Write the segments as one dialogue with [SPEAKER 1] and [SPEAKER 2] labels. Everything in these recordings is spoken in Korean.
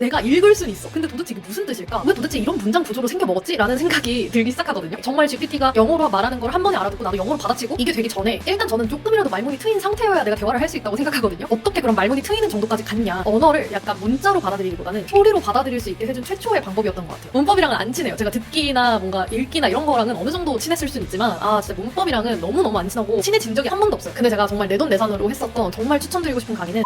[SPEAKER 1] 내가 읽을 순 있어. 근데 도대체 이게 무슨 뜻일까? 왜 도대체 이런 문장 구조로 생겨 먹었지? 라는 생각이 들기 시작하거든요. 정말 GPT가 영어로 말하는 걸 한 번에 알아듣고 나도 영어로 받아치고 이게 되기 전에 일단 저는 조금이라도 말문이 트인 상태여야 내가 대화를 할 수 있다고 생각하거든요. 어떻게 그런 말문이 트이는 정도까지 갔냐? 언어를 약간 문자로 받아들이기보다는 소리로 받아들일 수 있게 해준 최초의 방법이었던 것 같아요. 문법이랑은 안 친해요. 제가 듣기나 뭔가 읽기나 이런 거랑은 어느 정도 친했을 수는 있지만 진짜 문법이랑은 너무너무 안 친하고 친해진 적이 한 번도 없어요. 근데 제가 정말 내돈내산으로 했었던 정말 추천드리고 싶은 강의는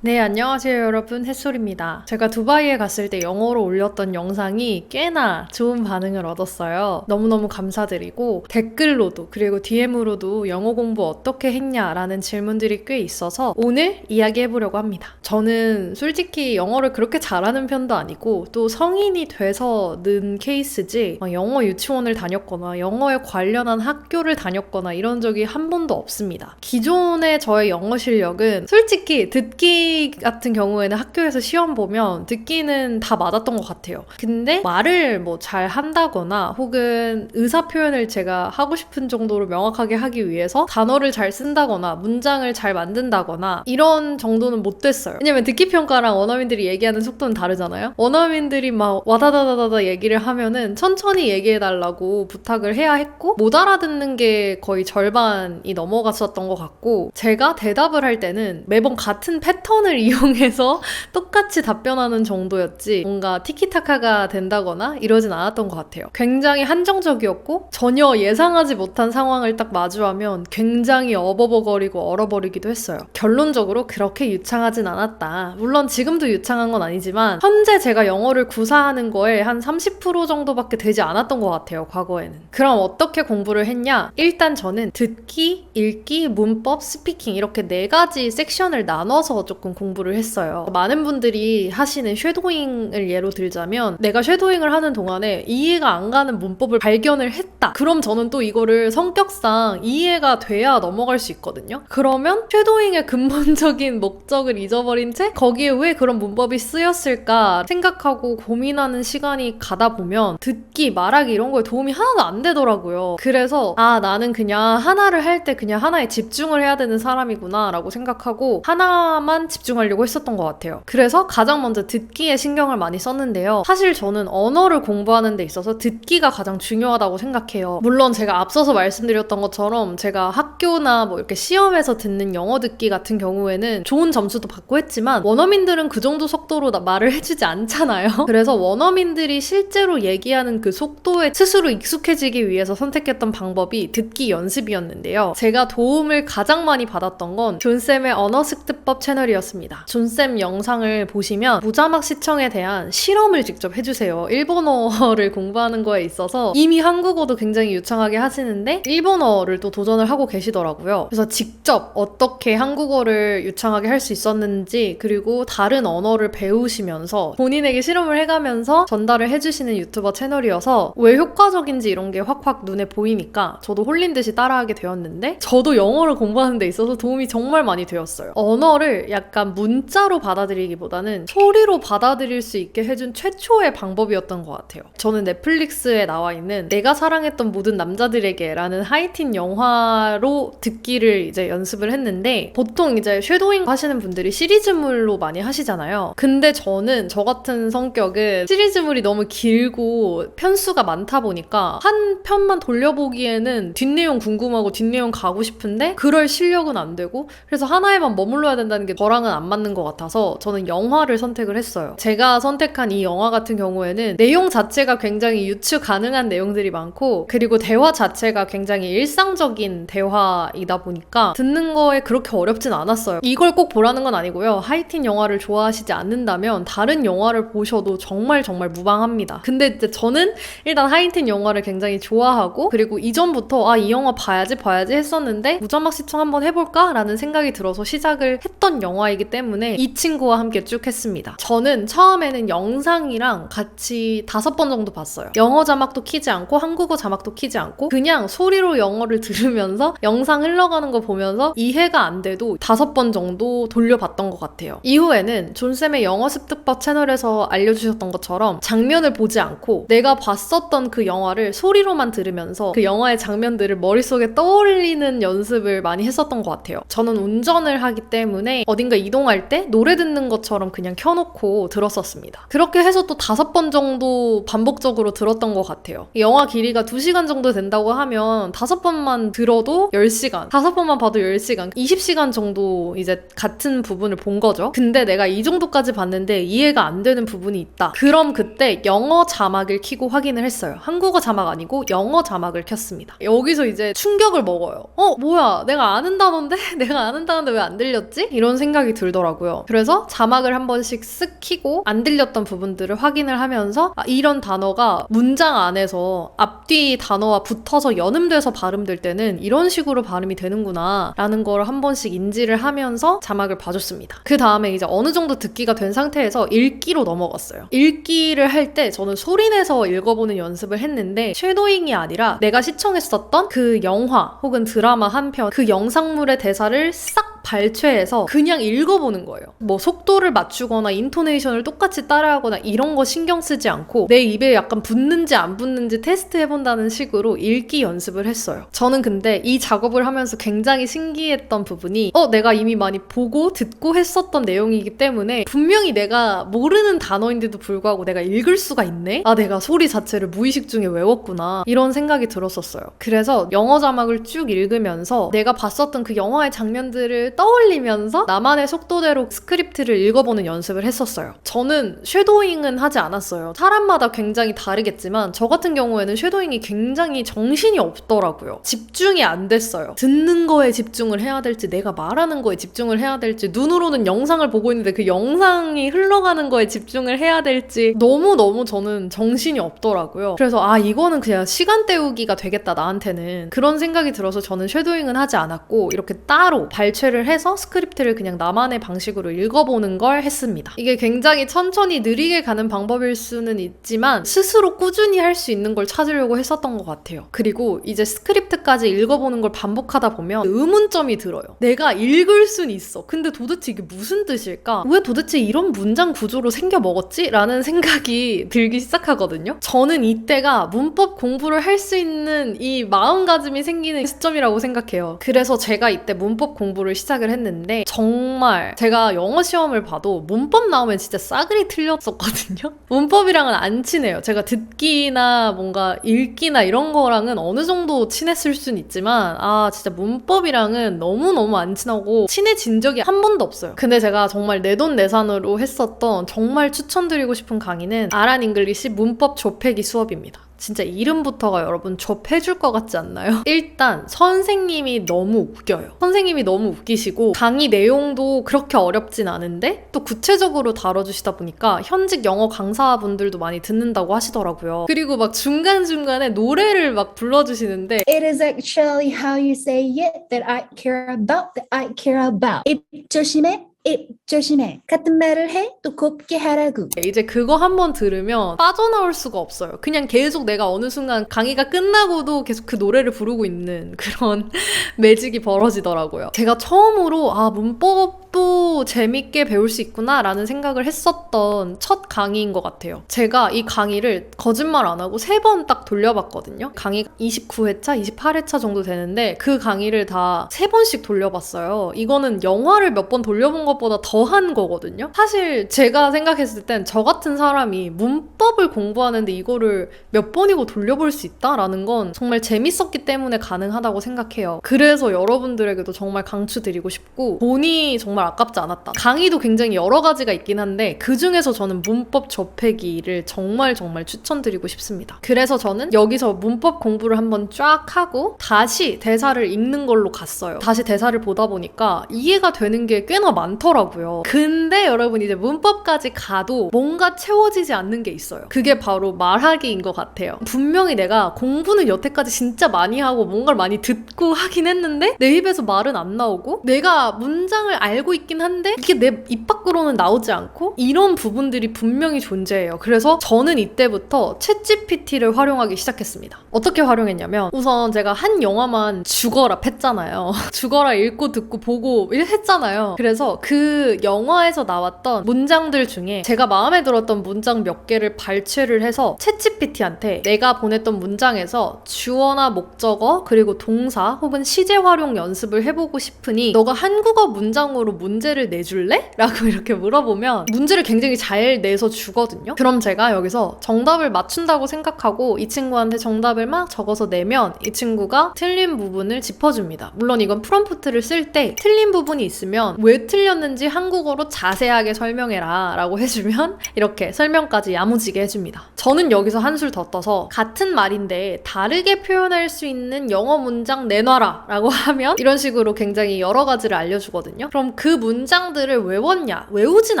[SPEAKER 1] 네, 안녕하세요 여러분, 햇솔입니다. 제가 두바이에 갔을 때 영어로 올렸던 영상이 꽤나 좋은 반응을 얻었어요. 너무너무 감사드리고 댓글로도 그리고 DM으로도 영어 공부 어떻게 했냐라는 질문들이 꽤 있어서 오늘 이야기해보려고 합니다. 저는 솔직히 영어를 그렇게 잘하는 편도 아니고 또 성인이 돼서 는 케이스지 영어 유치원을 다녔거나 영어에 관련한 학교를 다녔거나 이런 적이 한 번도 없습니다. 기존의 저의 영어 실력은 솔직히 듣기 같은 경우에는 학교에서 시험 보면 듣기는 다 맞았던 것 같아요. 근데 말을 뭐 잘 한다거나 혹은 의사 표현을 제가 하고 싶은 정도로 명확하게 하기 위해서 단어를 잘 쓴다거나 문장을 잘 만든다거나 이런 정도는 못 됐어요. 왜냐면 듣기 평가랑 원어민들이 얘기하는 속도는 다르잖아요. 원어민들이 막 와다다다다다 얘기를 하면은 천천히 얘기해달라고 부탁을 해야 했고 못 알아듣는 게 거의 절반이 넘어갔었던 것 같고 제가 대답을 할 때는 매번 같은 패턴을 이용해서 똑같이 답변하는 정도였지 뭔가 티키타카가 된다거나 이러진 않았던 것 같아요. 굉장히 한정적이었고 전혀 예상하지 못한 상황을 딱 마주하면 굉장히 어버버거리고 얼어버리기도 했어요. 결론적으로 그렇게 유창하진 않았다. 물론 지금도 유창한 건 아니지만 현재 제가 영어를 구사하는 거에 한 30% 정도밖에 되지 않았던 것 같아요. 과거에는. 그럼 어떻게 공부를 했냐? 일단 저는 듣기, 읽기, 문법, 스피킹 이렇게 4가지 섹션을 나눠서 조금 공부를 했어요. 많은 분들이 하시는 쉐도잉을 예로 들자면 내가 쉐도잉을 하는 동안에 이해가 안 가는 문법을 발견을 했다. 그럼 저는 또 이거를 성격상 이해가 돼야 넘어갈 수 있거든요. 그러면 쉐도잉의 근본적인 목적을 잊어버린 채 거기에 왜 그런 문법이 쓰였을까 생각하고 고민하는 시간이 가다 보면 듣기, 말하기 이런 거에 도움이 하나도 안 되더라고요. 그래서 나는 그냥 하나를 할 때 그냥 하나에 집중을 해야 되는 사람이구나 라고 생각하고 하나만 집중하려고 했었던 것 같아요. 그래서 가장 먼저 듣기에 신경을 많이 썼는데요. 사실 저는 언어를 공부하는 데 있어서 듣기가 가장 중요하다고 생각해요. 물론 제가 앞서서 말씀드렸던 것처럼 제가 학교나 뭐 이렇게 시험에서 듣는 영어 듣기 같은 경우에는 좋은 점수도 받고 했지만 원어민들은 그 정도 속도로 말을 해주지 않잖아요. 그래서 원어민들이 실제로 얘기하는 그 속도에 스스로 익숙해지기 위해서 선택했던 방법이 듣기 연습이었는데요. 제가 도움을 가장 많이 받았던 건 존쌤의 언어습득법 채널이었습니다. 존쌤 영상을 보시면 무자막 시청에 대한 실험을 직접 해주세요. 일본어를 공부하는 거에 있어서 이미 한국어도 굉장히 유창하게 하시는데 일본어를 또 도전을 하고 계시더라고요. 그래서 직접 어떻게 한국어를 유창하게 할 수 있었는지 그리고 다른 언어를 배우시면서 본인에게 실험을 해가면서 전달을 해주시는 유튜버 채널이어서 왜 효과적인지 이런 게 확확 눈에 보이니까 저도 홀린 듯이 따라하게 되었는데 저도 영어를 공부하는 데 있어서 도움이 정말 많이 되었어요. 언어를 약간 문자로 받아들이기보다는 소리로 받아들일 수 있게 해준 최초의 방법이었던 것 같아요. 저는 넷플릭스에 나와 있는 내가 사랑했던 모든 남자들에게 라는 하이틴 영화로 듣기를 이제 연습을 했는데 보통 이제 쉐도잉 하시는 분들이 시리즈물로 많이 하시잖아요. 근데 저는 저 같은 성격은 시리즈물이 너무 길고 편수가 많다 보니까 한 편만 돌려보기에는 뒷내용 궁금하고 뒷내용 가고 싶은데 그럴 실력은 안 되고 그래서 하나에만 머물러야 된다는 게 저랑은 안 맞는 것 같아서 저는 영화를 선택을 했어요. 제가 선택한 이 영화 같은 경우에는 내용 자체가 굉장히 유추 가능한 내용들이 많고 그리고 대화 자체가 굉장히 일상적인 대화이다 보니까 듣는 거에 그렇게 어렵진 않았어요. 이걸 꼭 보라는 건 아니고요. 하이틴 영화를 좋아하시지 않는다면 다른 영화를 보셔도 정말 무방합니다. 근데 이제 저는 일단 하이틴 영화를 굉장히 좋아하고 그리고 이전부터 이 영화 봐야지 했었는데 무자막 시청 한번 해볼까? 라는 생각이 들어서 시작을 했던 영화이기 때문에 이 친구와 함께 쭉 했습니다. 저는 처음에는 영상이랑 같이 5번 정도 봤어요. 영어 자막도 키지 않고 한국어 자막도 키지 않고 그냥 소리로 영어를 들으면서 영상 흘러가는 거 보면서 이해가 안 돼도 5번 정도 돌려봤던 것 같아요. 이후에는 존쌤의 영어 습득법 채널에서 알려주셨던 것처럼 장면을 보지 않고 내가 봤었던 그 영화를 소리로만 들으면서 그 영화의 장면들을 머릿속에 떠올리는 연습을 많이 했었던 것 같아요. 저는 운전을 하기 때문에 어딘가 이동할 때 노래 듣는 것처럼 그냥 켜놓고 들었었습니다. 그렇게 해서 또 5번 정도 반복적으로 들었던 것 같아요. 영화 길이가 2시간 정도 된다고 하면 5번만 들어도 10시간, 5번만 봐도 10시간, 20시간 정도 이제 같은 부분을 본 거죠. 근데 내가 이 정도까지 봤는데 이해가 안 되는 부분이 있다. 그럼 그때 영어 자막을 켜고 확인을 했어요. 한국어 자막 아니고 영어 자막을 켰습니다. 여기서 이제 충격을 먹어요. 뭐야, 내가 아는 단어인데? 내가 아는 단어인데 왜 안 들렸지? 이런 생각이 들더라고요. 그래서 자막을 한 번씩 쓱 켜고 안 들렸던 부분들을 확인을 하면서 이런 단어가 문장 안에서 앞뒤 단어와 붙어서 연음돼서 발음될 때는 이런 식으로 발음이 되는구나 라는 걸 한 번씩 인지를 하면서 자막을 봐줬습니다. 그 다음에 이제 어느 정도 듣기가 된 상태에서 읽기로 넘어갔어요. 읽기를 할 때 저는 소리내서 읽어보는 연습을 했는데 쉐도잉이 아니라 내가 시청했었던 그 영화 혹은 드라마 한 편, 그 영상물의 대사를 싹 발췌해서 그냥 읽어보는 거예요. 뭐 속도를 맞추거나 인토네이션을 똑같이 따라하거나 이런 거 신경 쓰지 않고 내 입에 약간 붙는지 안 붙는지 테스트해본다는 식으로 읽기 연습을 했어요. 저는 근데 이 작업을 하면서 굉장히 신기했던 부분이 내가 이미 많이 보고 듣고 했었던 내용이기 때문에 분명히 내가 모르는 단어인데도 불구하고 내가 읽을 수가 있네? 내가 소리 자체를 무의식 중에 외웠구나. 이런 생각이 들었었어요. 그래서 영어 자막을 쭉 읽으면서 내가 봤었던 그 영화의 장면들을 떠올리면서 나만의 속도대로 스크립트를 읽어보는 연습을 했었어요. 저는 쉐도잉은 하지 않았어요. 사람마다 굉장히 다르겠지만 저 같은 경우에는 쉐도잉이 굉장히 정신이 없더라고요. 집중이 안 됐어요. 듣는 거에 집중을 해야 될지 내가 말하는 거에 집중을 해야 될지 눈으로는 영상을 보고 있는데 그 영상이 흘러가는 거에 집중을 해야 될지 너무너무 저는 정신이 없더라고요. 그래서 이거는 그냥 시간 때우기가 되겠다 나한테는 그런 생각이 들어서 저는 쉐도잉은 하지 않았고 이렇게 따로 발췌를 해서 스크립트를 그냥 나만의 방식으로 읽어보는 걸 했습니다. 이게 굉장히 천천히 느리게 가는 방법일 수는 있지만 스스로 꾸준히 할 수 있는 걸 찾으려고 했었던 것 같아요. 그리고 이제 스크립트까지 읽어보는 걸 반복하다 보면 의문점이 들어요. 내가 읽을 순 있어. 근데 도대체 이게 무슨 뜻일까? 왜 도대체 이런 문장 구조로 생겨 먹었지? 라는 생각이 들기 시작하거든요. 저는 이때가 문법 공부를 할 수 있는 이 마음가짐이 생기는 시점이라고 생각해요. 그래서 제가 이때 문법 공부를 시작을 했는데 정말 제가 영어 시험을 봐도 문법 나오면 진짜 싸그리 틀렸었거든요. 문법이랑은 안 친해요. 제가 듣기나 뭔가 읽기나 이런 거랑은 어느 정도 친했을 순 있지만 진짜 문법이랑은 너무너무 안 친하고 친해진 적이 한 번도 없어요. 근데 제가 정말 내돈내산으로 했었던 정말 추천드리고 싶은 강의는 아란 잉글리시 문법 좁히기 수업입니다. 진짜 이름부터가 여러분 좁해줄 것 같지 않나요? 일단 선생님이 너무 웃겨요. 선생님이 너무 웃기시고 강의 내용도 그렇게 어렵진 않은데 또 구체적으로 다뤄주시다 보니까 현직 영어 강사분들도 많이 듣는다고 하시더라고요. 그리고 막 중간중간에 노래를 막 불러주시는데
[SPEAKER 2] It is actually how you say it that I care about, that I care about. 입 조심해. 입 조심해. 같은 말을 해? 또 곱게 하라고.
[SPEAKER 1] 이제 그거 한번 들으면 빠져나올 수가 없어요. 그냥 계속 내가 어느 순간 강의가 끝나고도 계속 그 노래를 부르고 있는 그런 매직이 벌어지더라고요. 제가 처음으로 문법도 재밌게 배울 수 있구나 라는 생각을 했었던 첫 강의인 것 같아요. 제가 이 강의를 거짓말 안 하고 3번 딱 돌려봤거든요. 강의가 29회차, 28회차 정도 되는데 그 강의를 다 3번씩 돌려봤어요. 이거는 영화를 몇 번 돌려본 것보다 더한 거거든요. 사실 제가 생각했을 땐 저 같은 사람이 문법을 공부하는데 이거를 몇 번이고 돌려볼 수 있다라는 건 정말 재밌었기 때문에 가능하다고 생각해요. 그래서 여러분들에게도 정말 강추드리고 싶고 돈이 정말 아깝지 않았다. 강의도 굉장히 여러 가지가 있긴 한데 그 중에서 저는 문법 좁히기를 정말 추천드리고 싶습니다. 그래서 저는 여기서 문법 공부를 한번 쫙 하고 다시 대사를 읽는 걸로 갔어요. 다시 대사를 보다 보니까 이해가 되는 게 꽤나 많더라고요. 근데 여러분 이제 문법까지 가도 뭔가 채워지지 않는 게 있어요. 그게 바로 말하기인 것 같아요. 분명히 내가 공부는 여태까지 진짜 많이 하고 뭔가를 많이 듣고 하긴 했는데 내 입에서 말은 안 나오고 내가 문장을 알고 있긴 한데 이게 내 입 밖으로는 나오지 않고 이런 부분들이 분명히 존재해요. 그래서 저는 이때부터 챗GPT를 활용하기 시작했습니다. 어떻게 활용했냐면 우선 제가 한 영화만 죽어라 했잖아요. 죽어라 읽고 듣고 보고 했잖아요. 그래서 그 영화에서 나왔던 문장들 중에 제가 마음에 들었던 문장 몇 개를 발췌를 해서 챗GPT한테 내가 보냈던 문장에서 주어나 목적어 그리고 동사 혹은 시제 활용 연습을 해보고 싶으니 너가 한국어 문장으로 문제를 내줄래? 라고 이렇게 물어보면 문제를 굉장히 잘 내서 주거든요. 그럼 제가 여기서 정답을 맞춘다고 생각하고 이 친구한테 정답을 막 적어서 내면 이 친구가 틀린 부분을 짚어줍니다. 물론 이건 프롬프트를 쓸 때 틀린 부분이 있으면 왜 틀렸는지 한국어로 자세하게 설명해라 라고 해주면 이렇게 설명까지 야무지게 해줍니다. 저는 여기서 한술 더 떠서 같은 말인데 다르게 표현할 수 있는 영어 문장 내놔라 라고 하면 이런 식으로 굉장히 여러 가지를 알려주거든요. 그럼 그 문장들을 외웠냐? 외우진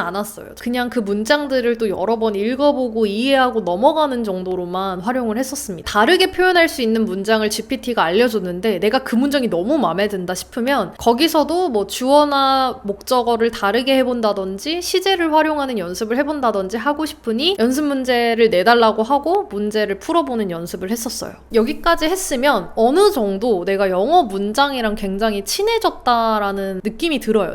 [SPEAKER 1] 않았어요. 그냥 그 문장들을 또 여러 번 읽어보고 이해하고 넘어가는 정도로만 활용을 했었습니다. 다르게 표현할 수 있는 문장을 GPT가 알려줬는데 내가 그 문장이 너무 마음에 든다 싶으면 거기서도 뭐 주어나 목적어를 다르게 해본다든지 시제를 활용하는 연습을 해본다든지 하고 싶으니 연습 문제를 내달라고 하고 문제를 풀어보는 연습을 했었어요. 여기까지 했으면 어느 정도 내가 영어 문장이랑 굉장히 친해졌다라는 느낌이 들어요.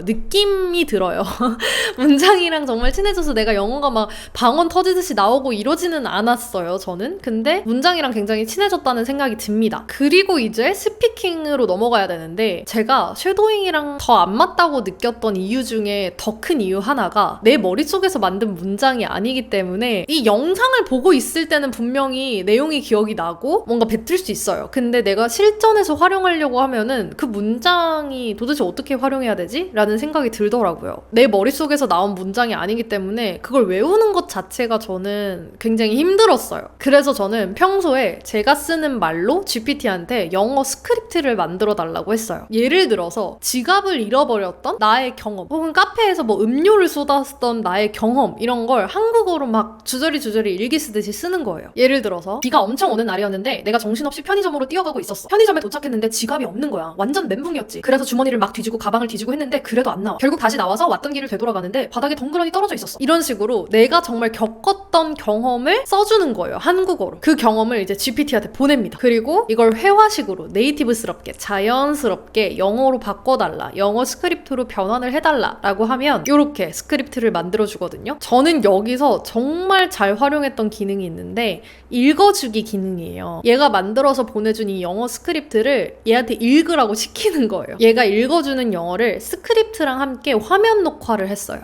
[SPEAKER 1] 문장이랑 정말 친해져서 내가 영어가 막 방언 터지듯이 나오고 이러지는 않았어요, 저는. 근데 문장이랑 굉장히 친해졌다는 생각이 듭니다. 그리고 이제 스피킹으로 넘어가야 되는데 제가 쉐도잉이랑 더 안 맞다고 느꼈던 이유 중에 더 큰 이유 하나가 내 머릿속에서 만든 문장이 아니기 때문에 이 영상을 보고 있을 때는 분명히 내용이 기억이 나고 뭔가 뱉을 수 있어요. 근데 내가 실전에서 활용하려고 하면은 그 문장이 도대체 어떻게 활용해야 되지? 라는 생각이 들더라고요. 내 머릿속에서 나온 문장이 아니기 때문에 그걸 외우는 것 자체가 저는 굉장히 힘들었어요. 그래서 저는 평소에 제가 쓰는 말로 GPT한테 영어 스크립트를 만들어 달라고 했어요. 예를 들어서 지갑을 잃어버렸던 나의 경험 혹은 카페에서 뭐 음료를 쏟았던 나의 경험 이런 걸 한국어로 막 주저리 일기 쓰듯이 쓰는 거예요. 예를 들어서 비가 엄청 오는 날이었는데 내가 정신없이 편의점으로 뛰어가고 있었어. 편의점에 도착했는데 지갑이 없는 거야. 완전 멘붕이었지. 그래서 주머니를 막 뒤지고 가방을 뒤지고 했는데 그래도 안 나와. 결국 다시 나와서 왔던 길을 되돌아가는데 바닥에 덩그러니 떨어져 있었어. 이런 식으로 내가 정말 겪었던 경험을 써주는 거예요. 한국어로. 그 경험을 이제 GPT한테 보냅니다. 그리고 이걸 회화식으로 네이티브스럽게 자연스럽게 영어로 바꿔달라. 영어 스크립트로 변환을 해달라 라고 하면 이렇게 스크립트를 만들어주거든요. 저는 여기서 정말 잘 활용했던 기능이 있는데 읽어주기 기능이에요. 얘가 만들어서 보내준 이 영어 스크립트를 얘한테 읽으라고 시키는 거예요. 얘가 읽어주는 영어를 스크립트랑 함께 화면 녹화를 했어요.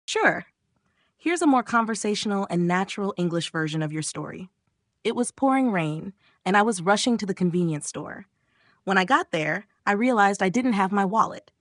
[SPEAKER 3] Sure. Here's a more conversational and natural English version of your story. It was pouring rain, and I was rushing to the convenience store. When I got there, I realized I didn't have my wallet.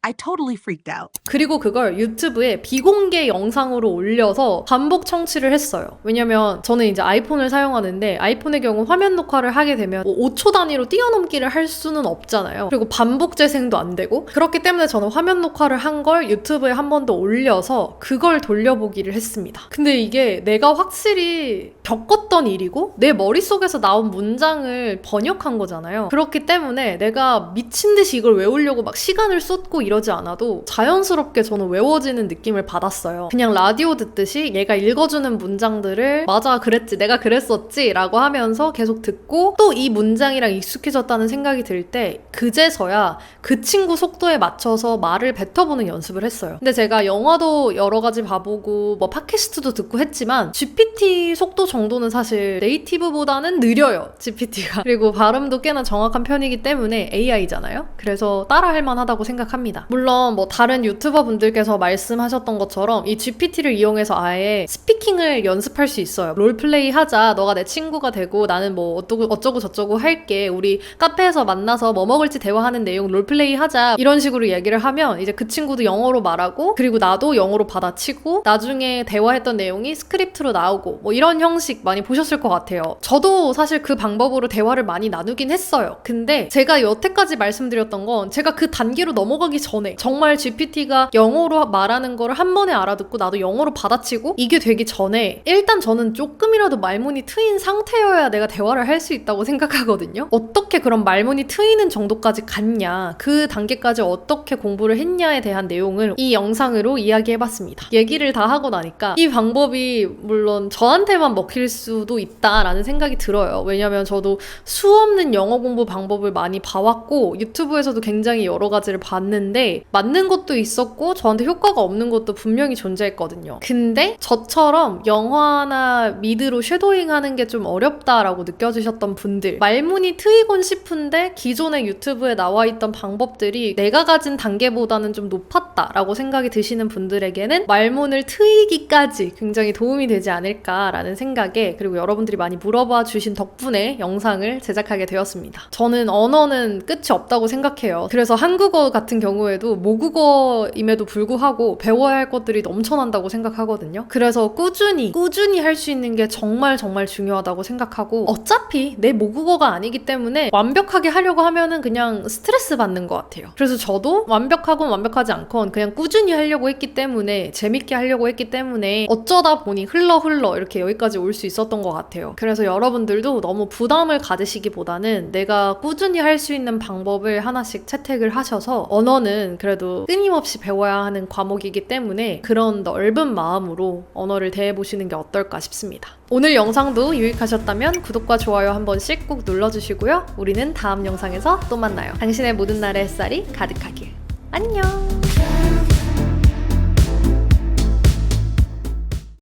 [SPEAKER 3] I totally freaked out.
[SPEAKER 1] 그리고 그걸 유튜브에 비공개 영상으로 올려서 반복 청취를 했어요. 왜냐면 저는 이제 아이폰을 사용하는데 아이폰의 경우 화면 녹화를 하게 되면 5초 단위로 뛰어넘기를 할 수는 없잖아요. 그리고 반복 재생도 안 되고 그렇기 때문에 저는 화면 녹화를 한 걸 유튜브에 한 번 더 올려서 그걸 돌려보기를 했습니다. 근데 이게 내가 확실히 겪었던 일이고 내 머릿속에서 나온 문장을 번역한 거잖아요. 그렇기 때문에 내가 미친 듯이 이걸 외우려고 막 시간을 쏟고 이러지 않아도 자연스럽게 저는 외워지는 느낌을 받았어요. 그냥 라디오 듣듯이 얘가 읽어주는 문장들을 맞아 그랬지 내가 그랬었지 라고 하면서 계속 듣고 또 이 문장이랑 익숙해졌다는 생각이 들 때 그제서야 그 친구 속도에 맞춰서 말을 뱉어보는 연습을 했어요. 근데 제가 영화도 여러 가지 봐보고 뭐 팟캐스트도 듣고 했지만 GPT 속도 정도는 사실 네이티브보다는 느려요. GPT가. 그리고 발음도 꽤나 정확한 편이기 때문에 AI잖아요. 그래서 따라할 만하다고 생각합니다. 물론 뭐 다른 유튜버 분들께서 말씀하셨던 것처럼 이 GPT를 이용해서 아예 스피킹을 연습할 수 있어요. 롤플레이 하자. 너가 내 친구가 되고 나는 뭐 어쩌고 저쩌고 할게. 우리 카페에서 만나서 뭐 먹을지 대화하는 내용 롤플레이 하자. 이런 식으로 얘기를 하면 이제 그 친구도 영어로 말하고 그리고 나도 영어로 받아치고 나중에 대화했던 내용이 스크립트로 나오고 뭐 이런 형식 많이 보셨을 것 같아요. 저도 사실 그 방법으로 대화를 많이 나누긴 했어요. 근데 제가 여태까지 말씀드렸던 건 제가 그 단계로 넘어가기 전에 정말 GPT가 영어로 말하는 거를 한 번에 알아듣고 나도 영어로 받아치고 이게 되기 전에 일단 저는 조금이라도 말문이 트인 상태여야 내가 대화를 할 수 있다고 생각하거든요. 어떻게 그런 말문이 트이는 정도까지 갔냐, 그 단계까지 어떻게 공부를 했냐에 대한 내용을 이 영상으로 이야기해봤습니다. 얘기를 다 하고 나니까 이 방법이 물론 저한테만 먹힐 수도 있다라는 생각이 들어요. 왜냐면 저도 수없는 영어 공부 방법을 많이 봐왔고 유튜브에서도 굉장히 여러 가지를 봤는데 했는데 맞는 것도 있었고 저한테 효과가 없는 것도 분명히 존재했거든요. 근데 저처럼 영화나 미드로 쉐도잉하는 게 좀 어렵다라고 느껴지셨던 분들, 말문이 트이곤 싶은데 기존의 유튜브에 나와 있던 방법들이 내가 가진 단계보다는 좀 높았다라고 생각이 드시는 분들에게는 말문을 트이기까지 굉장히 도움이 되지 않을까라는 생각에, 그리고 여러분들이 많이 물어봐 주신 덕분에 영상을 제작하게 되었습니다. 저는 언어는 끝이 없다고 생각해요. 그래서 한국어 같은 경우에도 모국어임에도 불구하고 배워야 할 것들이 넘쳐난다고 생각하거든요. 그래서 꾸준히 할 수 있는 게 정말 중요하다고 생각하고, 어차피 내 모국어가 아니기 때문에 완벽하게 하려고 하면은 그냥 스트레스 받는 것 같아요. 그래서 저도 완벽하건 완벽하지 않건 그냥 꾸준히 하려고 했기 때문에, 재밌게 하려고 했기 때문에 어쩌다 보니 흘러 이렇게 여기까지 올 수 있었던 것 같아요. 그래서 여러분들도 너무 부담을 가지시기보다는 내가 꾸준히 할 수 있는 방법을 하나씩 채택을 하셔서, 언어는 그래도 끊임없이 배워야 하는 과목이기 때문에 그런 넓은 마음으로 언어를 대해보시는 게 어떨까 싶습니다. 오늘 영상도 유익하셨다면 구독과 좋아요 한 번씩 꼭 눌러주시고요. 우리는 다음 영상에서 또 만나요. 당신의 모든 날의 햇살이 가득하길. 안녕.